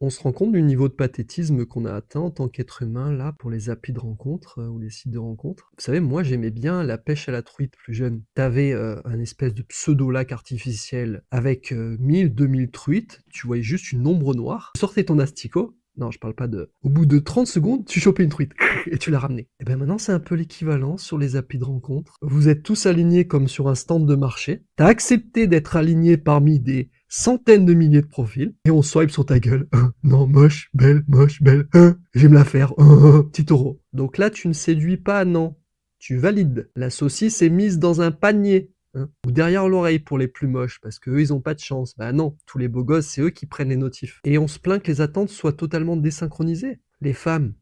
On se rend compte du niveau de pathétisme qu'on a atteint en tant qu'être humain, là, pour les applis de rencontres, ou les sites de rencontres. Vous savez, moi, j'aimais bien la pêche à la truite plus jeune. T'avais un espèce de pseudo-lac artificiel avec 1000-2000 truites, tu voyais juste une ombre noire. Tu sortais ton asticot, non, je parle pas de... Au bout de 30 secondes, tu chopais une truite et tu la ramenais. Et ben maintenant, c'est un peu l'équivalent sur les applis de rencontres. Vous êtes tous alignés comme sur un stand de marché. T'as accepté d'être aligné parmi des centaines de milliers de profils et on swipe sur ta gueule. Non, moche, belle, j'aime la faire, petit taureau. Donc là, tu ne séduis pas, non. Tu valides. La saucisse est mise dans un panier. Ou derrière l'oreille pour les plus moches, parce qu'eux, ils ont pas de chance. Bah non, tous les beaux gosses, c'est eux qui prennent les notifs. Et on se plaint que les attentes soient totalement désynchronisées. Les femmes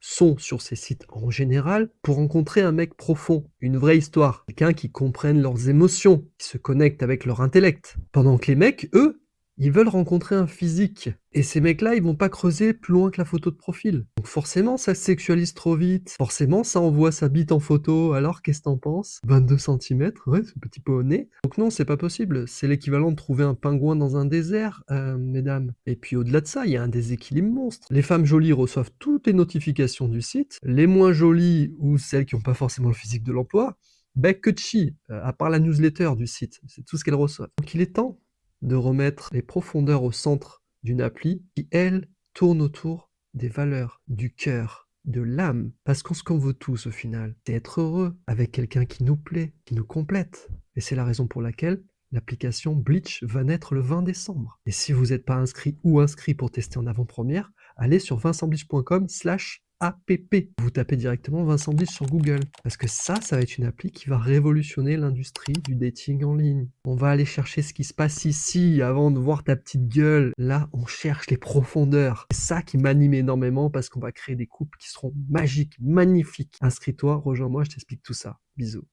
sont sur ces sites en général pour rencontrer un mec profond, une vraie histoire, quelqu'un qui comprenne leurs émotions, qui se connecte avec leur intellect. Pendant que les mecs, eux, ils veulent rencontrer un physique. Et ces mecs-là, ils vont pas creuser plus loin que la photo de profil. Donc forcément, ça se sexualise trop vite. Forcément, ça envoie sa bite en photo. Alors, qu'est-ce que t'en penses? 22 centimètres, ouais, ce petit peu au nez. Donc non, c'est pas possible. C'est l'équivalent de trouver un pingouin dans un désert, mesdames. Et puis au-delà de ça, il y a un déséquilibre monstre. Les femmes jolies reçoivent toutes les notifications du site. Les moins jolies, ou celles qui n'ont pas forcément le physique de l'emploi, bec que de chi, à part la newsletter du site. C'est tout ce qu'elles reçoivent. Donc il est temps de remettre les profondeurs au centre d'une appli qui, elle, tourne autour des valeurs, du cœur, de l'âme. Parce qu'on ce qu'on veut tous au final, c'est être heureux avec quelqu'un qui nous plaît, qui nous complète. Et c'est la raison pour laquelle l'application Bleach va naître le 20 décembre. Et si vous n'êtes pas inscrit ou inscrit pour tester en avant-première, allez sur vincentbleach.com/app. Vous tapez directement Vincent Bleach sur Google. Parce que ça va être une appli qui va révolutionner l'industrie du dating en ligne. On va aller chercher ce qui se passe ici avant de voir ta petite gueule. Là, on cherche les profondeurs. C'est ça qui m'anime énormément parce qu'on va créer des couples qui seront magiques, magnifiques. Inscris-toi, rejoins-moi, je t'explique tout ça. Bisous.